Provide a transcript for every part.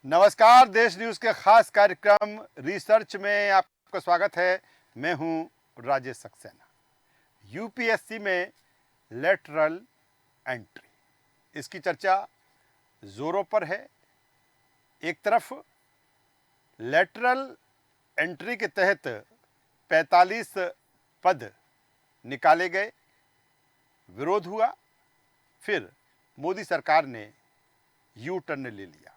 नमस्कार, देश न्यूज़ के खास कार्यक्रम रिसर्च में आपका स्वागत है। मैं हूं राजेश सक्सेना। यूपीएससी में लेटरल एंट्री, इसकी चर्चा जोरों पर है। एक तरफ लेटरल एंट्री के तहत 45 पद निकाले गए, विरोध हुआ, फिर मोदी सरकार ने यू टर्न ले लिया।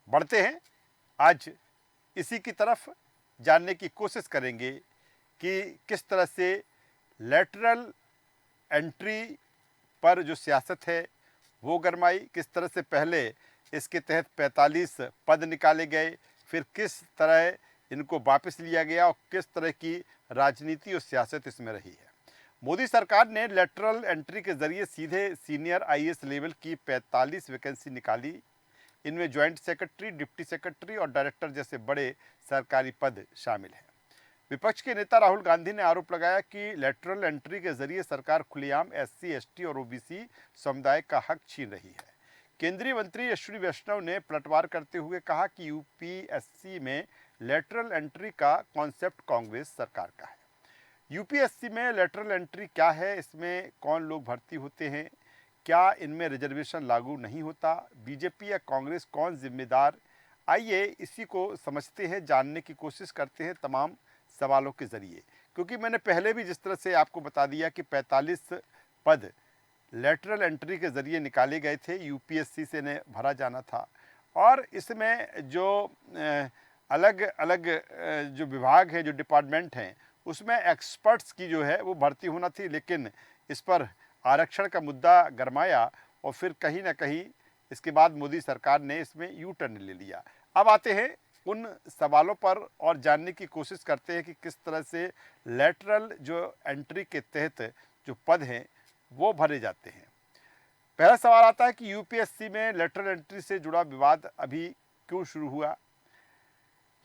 बढ़ते हैं आज इसी की तरफ, जानने की कोशिश करेंगे कि किस तरह से लेटरल एंट्री पर जो सियासत है वो गरमाई, किस तरह से पहले इसके तहत 45 पद निकाले गए, फिर किस तरह इनको वापस लिया गया और किस तरह की राजनीति और सियासत इसमें रही है। मोदी सरकार ने लेटरल एंट्री के जरिए सीधे सीनियर आईएएस लेवल की 45 वैकेंसी निकाली। इनमें ज्वाइंट सेक्रेटरी, डिप्टी सेक्रेटरी और डायरेक्टर जैसे बड़े सरकारी पद शामिल हैं। विपक्ष के नेता राहुल गांधी ने आरोप लगाया कि लेटरल एंट्री के जरिए सरकार खुलेआम एससी, एसटी और ओबीसी समुदाय का हक छीन रही है। केंद्रीय मंत्री अश्विनी वैष्णव ने पलटवार करते हुए कहा कि यूपीएससी में लेटरल एंट्री का कॉन्सेप्ट कांग्रेस सरकार का है। यूपीएससी में लेटरल एंट्री क्या है, इसमें कौन लोग भर्ती होते हैं, क्या इनमें रिजर्वेशन लागू नहीं होता, बीजेपी या कांग्रेस कौन जिम्मेदार? आइए इसी को समझते हैं, जानने की कोशिश करते हैं तमाम सवालों के जरिए। क्योंकि मैंने पहले भी जिस तरह से आपको बता दिया कि 45 पद लेटरल एंट्री के जरिए निकाले गए थे, यूपीएससी से ने भरा जाना था। और इसमें जो अलग अलग जो विभाग है, जो डिपार्टमेंट हैं, उसमें एक्सपर्ट्स की जो है वो भर्ती होना थी, लेकिन इस पर आरक्षण का मुद्दा गरमाया और फिर कहीं ना कहीं इसके बाद मोदी सरकार ने इसमें यू टर्न ले लिया। अब आते हैं उन सवालों पर और जानने की कोशिश करते हैं कि किस तरह से लेटरल जो एंट्री के तहत जो पद हैं वो भरे जाते हैं। पहला सवाल आता है कि यूपीएससी में लेटरल एंट्री से जुड़ा विवाद अभी क्यों शुरू हुआ।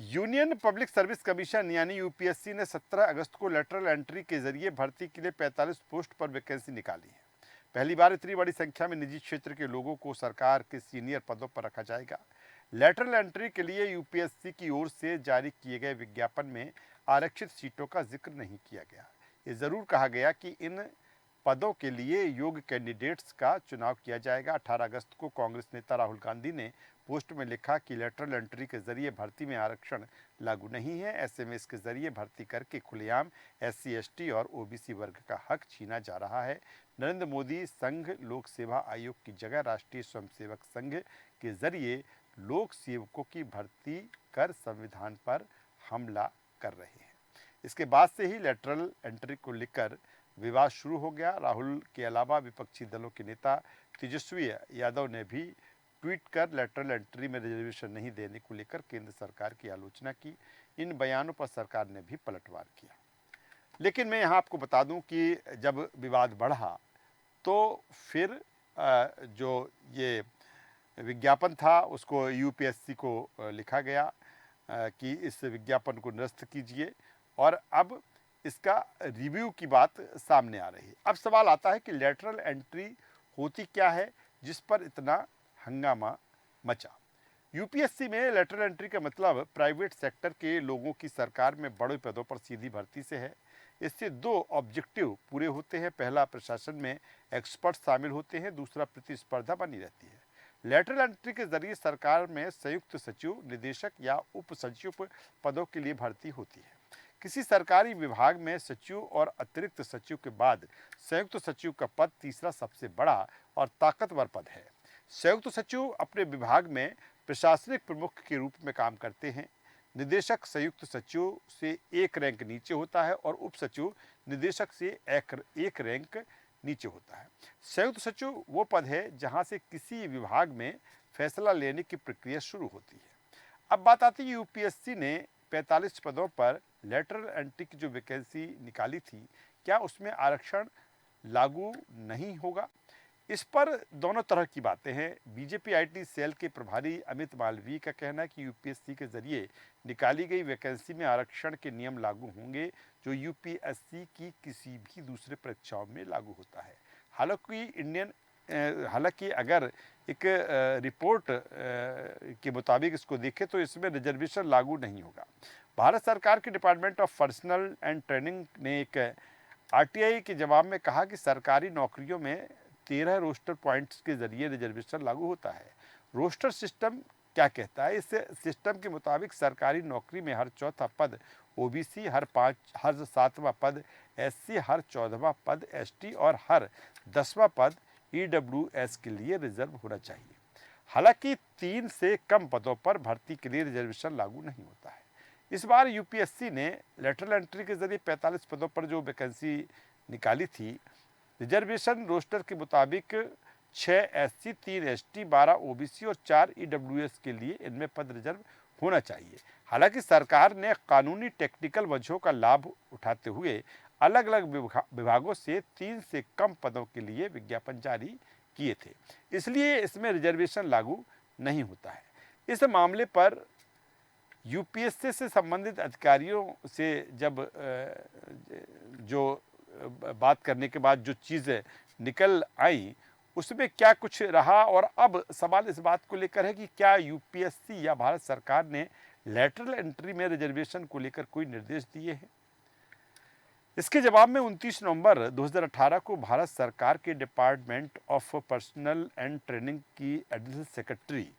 यूनियन पब्लिक सर्विस कमीशन यानी यूपीएससी ने 17 अगस्त को लेटरल एंट्री के जरिए भर्ती के लिए 45 पोस्ट पर वैकेंसी निकाली है। पहली बार इतनी बड़ी संख्या में निजी क्षेत्र के लोगों को सरकार के सीनियर पदों पर रखा जाएगा। लेटरल एंट्री के लिए यूपीएससी की ओर से जारी किए गए विज्ञापन में आरक्षित सीटों का जिक्र नहीं किया गया। ये जरूर कहा गया कि इन पदों के लिए योग्य कैंडिडेट्स का चुनाव किया जाएगा। 18 अगस्त को कांग्रेस नेता राहुल गांधी ने पोस्ट में लिखा कि लेटरल एंट्री के जरिए भर्ती में आरक्षण लागू नहीं है, ऐसे में इसके जरिए भर्ती करके खुलेआम एससी, एसटी और ओबीसी वर्ग का हक छीना जा रहा है। नरेंद्र मोदी संघ लोक सेवा आयोग की जगह राष्ट्रीय स्वयंसेवक संघ के जरिए लोक सेवकों की भर्ती कर संविधान पर हमला कर रहे हैं। इसके बाद से ही लेटरल एंट्री को लेकर विवाद शुरू हो गया। राहुल के अलावा विपक्षी दलों के नेता तेजस्वी यादव ने भी ट्वीट कर लेटरल एंट्री में रिजर्वेशन नहीं देने को लेकर केंद्र सरकार की आलोचना की। इन बयानों पर सरकार ने भी पलटवार किया। लेकिन मैं यहाँ आपको बता दूं कि जब विवाद बढ़ा तो फिर जो ये विज्ञापन था उसको यूपीएससी को लिखा गया कि इस विज्ञापन को निरस्त कीजिए और अब इसका रिव्यू की बात सामने आ रही है। अब सवाल आता है कि लेटरल एंट्री होती क्या है जिस पर इतना हंगामा मचा। यूपीएससी में लेटरल एंट्री का मतलब प्राइवेट सेक्टर के लोगों की सरकार में बड़े पदों पर सीधी भर्ती से है। इससे दो ऑब्जेक्टिव पूरे होते हैं। पहला, प्रशासन में एक्सपर्ट शामिल होते हैं, दूसरा, प्रतिस्पर्धा बनी रहती है। लेटरल एंट्री के जरिए सरकार में संयुक्त सचिव, निदेशक या उप सचिव पदों के लिए भर्ती होती है। किसी सरकारी विभाग में सचिव और अतिरिक्त सचिव के बाद संयुक्त सचिव का पद तीसरा सबसे बड़ा और ताकतवर पद है। संयुक्त सचिव अपने विभाग में प्रशासनिक प्रमुख के रूप में काम करते हैं। निदेशक संयुक्त सचिव से एक रैंक नीचे होता है और उप सचिव निदेशक से एक रैंक नीचे होता है। संयुक्त सचिव वो पद है जहां से किसी विभाग में फैसला लेने की प्रक्रिया शुरू होती है। अब बात आती है यूपीएससी ने 45 पदों पर लेटरल एंट्री की जो वैकेंसी निकाली थी, क्या उसमें आरक्षण लागू नहीं होगा? इस पर दोनों तरह की बातें हैं। बीजेपी आईटी सेल के प्रभारी अमित मालवीय का कहना है कि यूपीएससी के जरिए निकाली गई वैकेंसी में आरक्षण के नियम लागू होंगे जो यूपीएससी की किसी भी दूसरे परीक्षाओं में लागू होता है। हालांकि इंडियन हालांकि अगर एक रिपोर्ट के मुताबिक इसको देखें तो इसमें रिजर्वेशन लागू नहीं होगा। भारत सरकार के department of personal and training ने एक आरटीआई के जवाब में कहा कि सरकारी नौकरियों में 13 रोस्टर पॉइंट्स के जरिए रिजर्वेशन लागू होता है। रोस्टर सिस्टम क्या कहता है? इस सिस्टम के मुताबिक सरकारी नौकरी में हर चौथा पद ओबीसी, हर 7वां पद एससी, हर 14वां पद एसटी और हर 10वां पद ईडब्ल्यूएस के लिए रिजर्व होना चाहिए। हालांकि 3 से कम पदों पर भर्ती के लिए रिजर्वेशन लागू नहीं होता है। इस बार यूपीएससी ने लेटरल एंट्री के जरिए 45 पदों पर जो वैकेंसी निकाली थी, रिजर्वेशन रोस्टर के मुताबिक 6 एससी, 3 एसटी, 12 ओबीसी और 4 ईडब्ल्यूएस के लिए इनमें पद रिजर्व होना चाहिए। हालांकि सरकार ने कानूनी टेक्निकल वजहों का लाभ उठाते हुए अलग अलग विभागों से 3 से कम पदों के लिए विज्ञापन जारी किए थे, इसलिए इसमें रिजर्वेशन लागू नहीं होता है। इस मामले पर यूपीएससी से संबंधित अधिकारियों से जब जो बात करने के बाद जो चीज़ें निकल आई उसमें क्या कुछ रहा, और अब सवाल इस बात को लेकर है कि क्या यूपीएससी या भारत सरकार ने लेटरल एंट्री में रिजर्वेशन को लेकर कोई निर्देश दिए हैं। इसके जवाब में 29 नवंबर 2018 को भारत सरकार के department of personal and training की एडिशनल सेक्रेटरी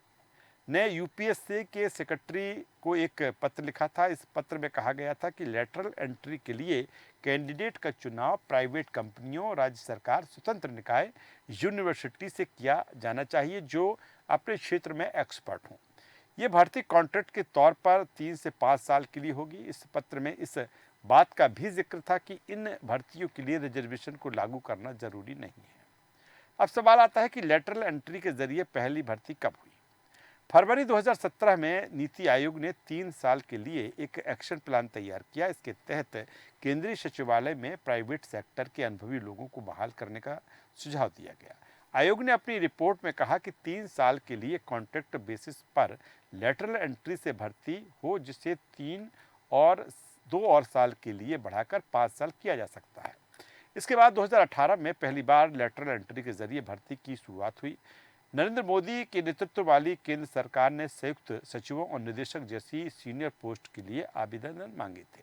ने यूपीएससी के सेक्रेटरी को एक पत्र लिखा था। इस पत्र में कहा गया था कि लेटरल एंट्री के लिए कैंडिडेट का चुनाव प्राइवेट कंपनियों, राज्य सरकार, स्वतंत्र निकाय, यूनिवर्सिटी से किया जाना चाहिए जो अपने क्षेत्र में एक्सपर्ट हों। ये भर्ती कॉन्ट्रैक्ट के तौर पर 3 से 5 साल के लिए होगी। इस पत्र में इस बात का भी जिक्र था कि इन भर्तियों के लिए रिजर्वेशन को लागू करना जरूरी नहीं है। अब सवाल आता है कि लेटरल एंट्री के जरिए पहली भर्ती कब हुई? फरवरी 2017 में नीति आयोग ने 3 साल के लिए एक एक्शन प्लान तैयार किया। इसके तहत केंद्रीय सचिवालय में प्राइवेट सेक्टर के अनुभवी लोगों को बहाल करने का सुझाव दिया गया। आयोग ने अपनी रिपोर्ट में कहा कि 3 साल के लिए कॉन्ट्रैक्ट बेसिस पर लेटरल एंट्री से भर्ती हो, जिसे 2 और साल के लिए बढ़ाकर 5 साल किया जा सकता है। इसके बाद 2018 में पहली बार लेटरल एंट्री के जरिए भर्ती की शुरुआत हुई। नरेंद्र मोदी के नेतृत्व वाली केंद्र सरकार ने संयुक्त सचिवों और निदेशक जैसी सीनियर पोस्ट के लिए आवेदन मांगे थे।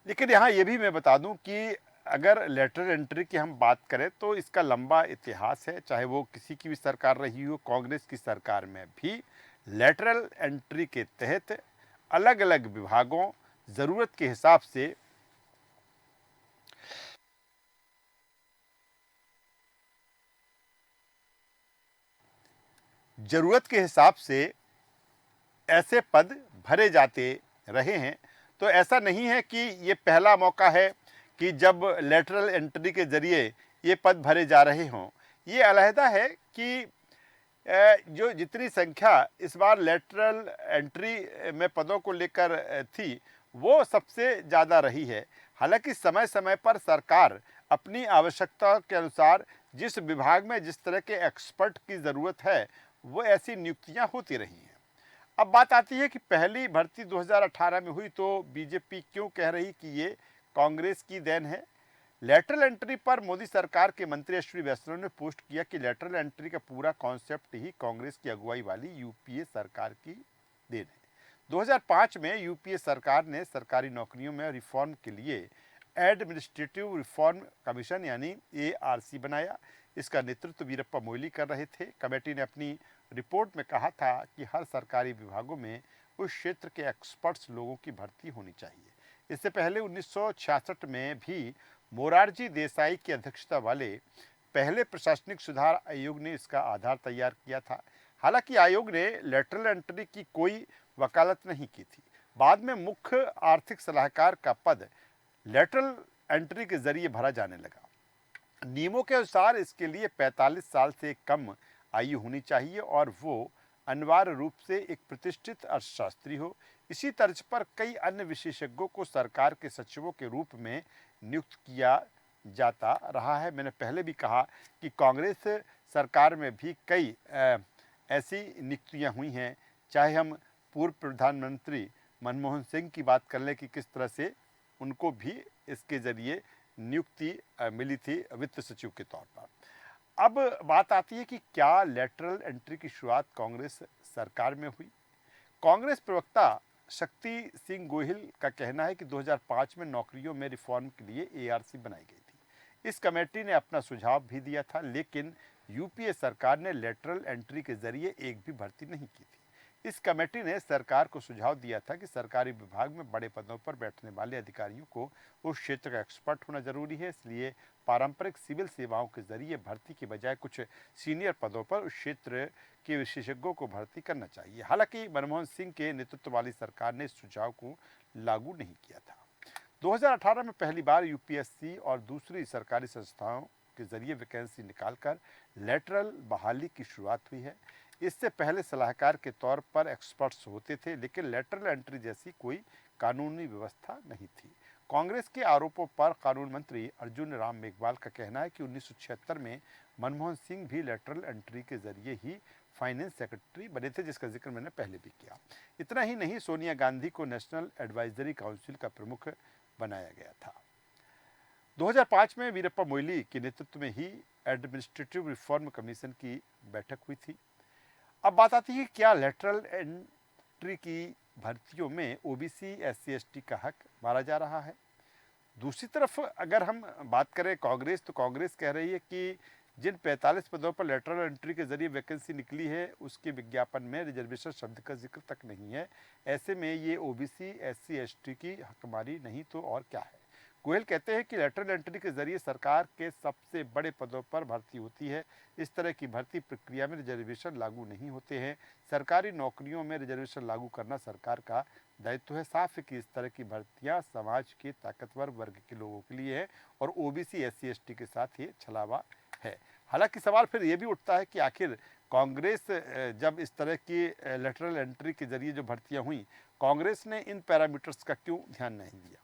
लेकिन यहाँ ये भी मैं बता दूं कि अगर लेटरल एंट्री की हम बात करें तो इसका लंबा इतिहास है, चाहे वो किसी की भी सरकार रही हो। कांग्रेस की सरकार में भी लेटरल एंट्री के तहत अलग अलग विभागों ज़रूरत के हिसाब से ऐसे पद भरे जाते रहे हैं। तो ऐसा नहीं है कि ये पहला मौका है कि जब लेटरल एंट्री के ज़रिए ये पद भरे जा रहे हों। ये अलहदा है कि जो जितनी संख्या इस बार लेटरल एंट्री में पदों को लेकर थी वो सबसे ज़्यादा रही है। हालांकि समय समय पर सरकार अपनी आवश्यकता के अनुसार जिस विभाग में जिस तरह के एक्सपर्ट की ज़रूरत है वो ऐसी नियुक्तियां होती रही हैं। अब बात आती है कि पहली भर्ती 2018 में हुई तो बीजेपी क्यों कह रही कि ये कांग्रेस की देन है? लेटरल एंट्री पर मोदी सरकार के मंत्री अश्विनी वैष्णव ने पोस्ट किया कि लेटरल एंट्री का पूरा कॉन्सेप्ट ही कांग्रेस की अगुवाई वाली यूपीए सरकार की देन है। 2005 में यूपीए सरकार ने सरकारी नौकरियों में रिफॉर्म के लिए एडमिनिस्ट्रेटिव रिफॉर्म कमीशन यानी एआरसी बनाया। इसका नेतृत्व वीरप्पा मोइली कर रहे थे। कमेटी ने अपनी रिपोर्ट में कहा था कि हर सरकारी विभागों में उस क्षेत्र के एक्सपर्ट्स लोगों की भर्ती होनी चाहिए। इससे पहले 1966 में भी मोरारजी देसाई की अध्यक्षता वाले पहले प्रशासनिक सुधार आयोग ने इसका आधार तैयार किया था। हालांकि आयोग ने लेटरल एंट्री की कोई वकालत नहीं की थी। बाद में मुख्य आर्थिक सलाहकार का पद लेटरल एंट्री के जरिए भरा जाने लगा। नियमों के अनुसार इसके लिए 45 साल से कम आयु होनी चाहिए और वो अनिवार्य रूप से एक प्रतिष्ठित अर्थशास्त्री हो। इसी तर्ज पर कई अन्य विशेषज्ञों को सरकार के सचिवों के रूप में नियुक्त किया जाता रहा है। मैंने पहले भी कहा कि कांग्रेस सरकार में भी कई ऐसी नियुक्तियां हुई हैं, चाहे हम पूर्व प्रधानमंत्री मनमोहन सिंह की बात कर लें कि किस तरह से उनको भी इसके ज़रिए नियुक्ति मिली थी वित्त सचिव के तौर पर। अब बात आती है कि क्या लेटरल एंट्री की शुरुआत कांग्रेस सरकार में हुई। कांग्रेस प्रवक्ता शक्ति सिंह गोहिल का कहना है कि 2005 में नौकरियों में रिफॉर्म के लिए एआरसी बनाई गई थी। इस कमेटी ने अपना सुझाव भी दिया था, लेकिन यूपीए सरकार ने लेटरल एंट्री के जरिए एक भी भर्ती नहीं की थी। इस कमेटी ने सरकार को सुझाव दिया था कि सरकारी विभाग में बड़े पदों पर बैठने वाले अधिकारियों को उस क्षेत्र का एक्सपर्ट होना जरूरी है, इसलिए पारंपरिक सिविल सेवाओं के जरिए भर्ती के बजाय कुछ सीनियर पदों पर उस क्षेत्र के विशेषज्ञों को भर्ती करना चाहिए। हालांकि मनमोहन सिंह के नेतृत्व वाली सरकार ने इस सुझाव को लागू नहीं किया था। 2018 में पहली बार यूपीएससी और दूसरी सरकारी संस्थाओं के जरिए वैकेंसी निकालकर लेटरल बहाली की शुरुआत हुई है। इससे पहले सलाहकार के तौर पर एक्सपर्ट्स होते थे, लेकिन लेटरल एंट्री जैसी कोई कानूनी व्यवस्था नहीं थी। कांग्रेस के आरोपों पर कानून मंत्री अर्जुन राम मेघवाल का कहना है कि 1976 में मनमोहन सिंह भी लेटरल एंट्री के जरिए ही फाइनेंस सेक्रेटरी बने थे, जिसका जिक्र मैंने पहले भी किया। इतना ही नहीं, सोनिया गांधी को नेशनल एडवाइजरी काउंसिल का प्रमुख बनाया गया था। 2005 में वीरप्पा मोइली के नेतृत्व में ही एडमिनिस्ट्रेटिव रिफॉर्म कमीशन की बैठक हुई थी। अब बात आती है क्या लेटरल एंट्री की भर्तियों में ओबीसी एससी एसटी का हक मारा जा रहा है। दूसरी तरफ अगर हम बात करें कांग्रेस, तो कांग्रेस कह रही है कि जिन 45 पदों पर लेटरल एंट्री के जरिए वैकेंसी निकली है उसके विज्ञापन में रिजर्वेशन शब्द का जिक्र तक नहीं है। ऐसे में ये ओबीसी एससी एसटी की हकमारी नहीं तो और क्या है। गोयल कहते हैं कि लेटरल एंट्री के जरिए सरकार के सबसे बड़े पदों पर भर्ती होती है। इस तरह की भर्ती प्रक्रिया में रिजर्वेशन लागू नहीं होते हैं। सरकारी नौकरियों में रिजर्वेशन लागू करना सरकार का दायित्व है। साफ है कि इस तरह की भर्तियां समाज के ताकतवर वर्ग के लोगों के लिए है और ओबीसी एससी एसटी के साथ ये छलावा है। हालांकि सवाल फिर ये भी उठता है कि आखिर कांग्रेस जब इस तरह की लेटरल एंट्री के जरिए जो भर्तियां हुई, कांग्रेस ने इन पैरामीटर्स का क्यों ध्यान नहीं दिया।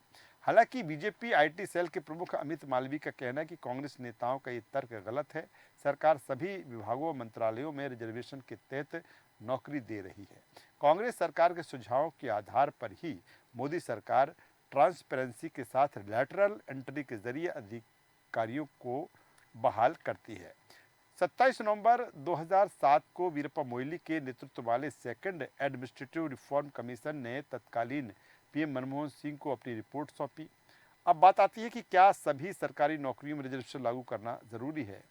हालांकि बीजेपी आईटी सेल के प्रमुख अमित मालवीय का कहना है कि कांग्रेस नेताओं का ये तर्क गलत है। सरकार सभी विभागों व मंत्रालयों में रिजर्वेशन के तहत नौकरी दे रही है। कांग्रेस सरकार के सुझावों के आधार पर ही मोदी सरकार ट्रांसपेरेंसी के साथ लेटरल एंट्री के जरिए अधिकारियों को बहाल करती है। 27 नवंबर 2007 को वीरप्पा मोइली के नेतृत्व वाले सेकंड एडमिनिस्ट्रेटिव रिफॉर्म कमीशन ने तत्कालीन पीएम मनमोहन सिंह को अपनी रिपोर्ट सौंपी। अब बात आती है कि क्या सभी सरकारी नौकरियों में रिजर्वेशन लागू करना जरूरी है।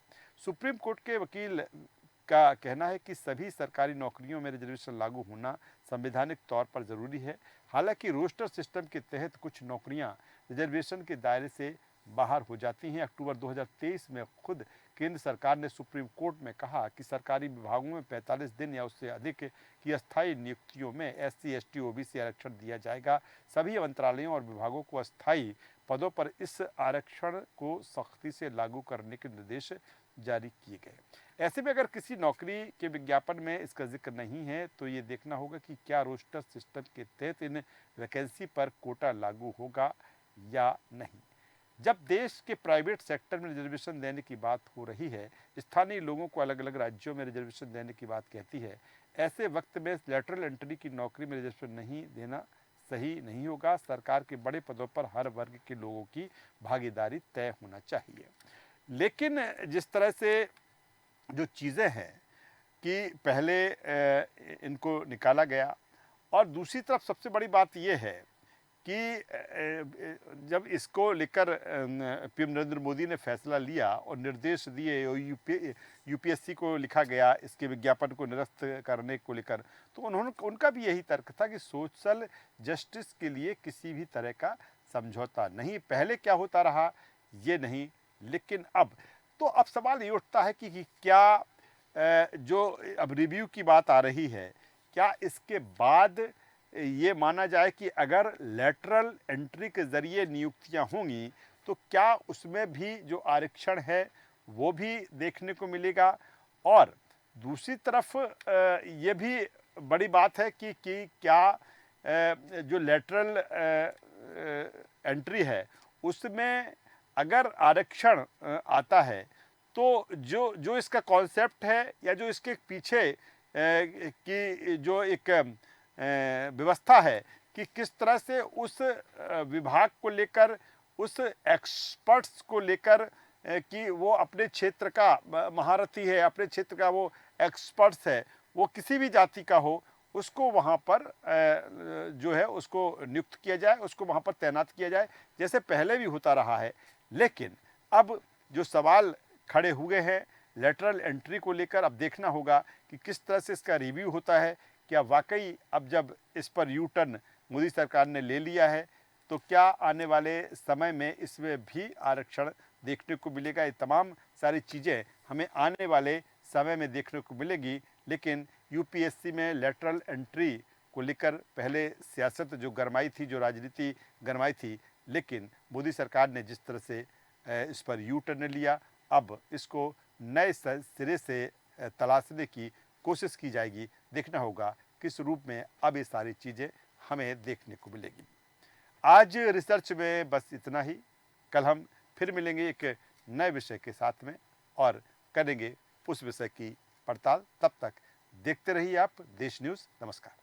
सुप्रीम कोर्ट के वकील का कहना है कि सभी सरकारी नौकरियों में रिजर्वेशन लागू होना संवैधानिक तौर पर जरूरी है। हालांकि रोस्टर सिस्टम के तहत कुछ नौकरियां रिजर्वेशन के दायरे से बाहर हो जाती हैं। अक्टूबर 2023 में खुद केंद्र सरकार ने सुप्रीम कोर्ट में कहा कि सरकारी विभागों में 45 दिन या उससे अधिक की अस्थायी नियुक्तियों में एससी एसटी ओबीसी आरक्षण दिया जाएगा। सभी मंत्रालयों और विभागों को अस्थायी पदों पर इस आरक्षण को सख्ती से लागू करने के निर्देश जारी किए गए। ऐसे में अगर किसी नौकरी के विज्ञापन में इसका जिक्र नहीं है तो ये देखना होगा कि क्या रोस्टर सिस्टम के तहत इन वैकेंसी पर कोटा लागू होगा या नहीं। जब देश के प्राइवेट सेक्टर में रिजर्वेशन देने की बात हो रही है, स्थानीय लोगों को अलग अलग राज्यों में रिजर्वेशन देने की बात कहती है, ऐसे वक्त में लेटरल एंट्री की नौकरी में रिजर्वेशन नहीं देना सही नहीं होगा। सरकार के बड़े पदों पर हर वर्ग के लोगों की भागीदारी तय होना चाहिए। लेकिन जिस तरह से जो चीज़ें हैं कि पहले इनको निकाला गया, और दूसरी तरफ सबसे बड़ी बात यह है कि जब इसको लेकर पीएम नरेंद्र मोदी ने फैसला लिया और निर्देश दिए और यूपीएससी को लिखा गया इसके विज्ञापन को निरस्त करने को लेकर, तो उनका भी यही तर्क था कि सोशल जस्टिस के लिए किसी भी तरह का समझौता नहीं। पहले क्या होता रहा ये नहीं, लेकिन अब सवाल ये उठता है कि क्या जो अब रिव्यू की बात आ रही है, क्या इसके बाद ये माना जाए कि अगर लेटरल एंट्री के जरिए नियुक्तियां होंगी तो क्या उसमें भी जो आरक्षण है वो भी देखने को मिलेगा। और दूसरी तरफ ये भी बड़ी बात है कि क्या जो लेटरल एंट्री है उसमें अगर आरक्षण आता है तो जो इसका कॉन्सेप्ट है या जो इसके पीछे की जो एक व्यवस्था है कि किस तरह से उस विभाग को लेकर, उस एक्सपर्ट्स को लेकर कि वो अपने क्षेत्र का महारथी है, अपने क्षेत्र का वो एक्सपर्ट्स है, वो किसी भी जाति का हो, उसको वहाँ पर जो है उसको नियुक्त किया जाए, उसको वहाँ पर तैनात किया जाए, जैसे पहले भी होता रहा है। लेकिन अब जो सवाल खड़े हुए हैं लेटरल एंट्री को लेकर, अब देखना होगा कि किस तरह से इसका रिव्यू होता है। क्या वाकई अब जब इस पर यू टर्न मोदी सरकार ने ले लिया है तो क्या आने वाले समय में इसमें भी आरक्षण देखने को मिलेगा? ये तमाम सारी चीज़ें हमें आने वाले समय में देखने को मिलेगी। लेकिन यूपीएससी में लेटरल एंट्री को लेकर पहले सियासत जो गरमाई थी, जो राजनीति गरमाई थी, लेकिन मोदी सरकार ने जिस तरह से इस पर यू टर्न लिया, अब इसको नए सिरे से तलाशने की कोशिश की जाएगी। देखना होगा किस रूप में अब ये सारी चीज़ें हमें देखने को मिलेगी। आज रिसर्च में बस इतना ही। कल हम फिर मिलेंगे एक नए विषय के साथ में और करेंगे उस विषय की पड़ताल। तब तक देखते रहिए आप देश न्यूज़। नमस्कार।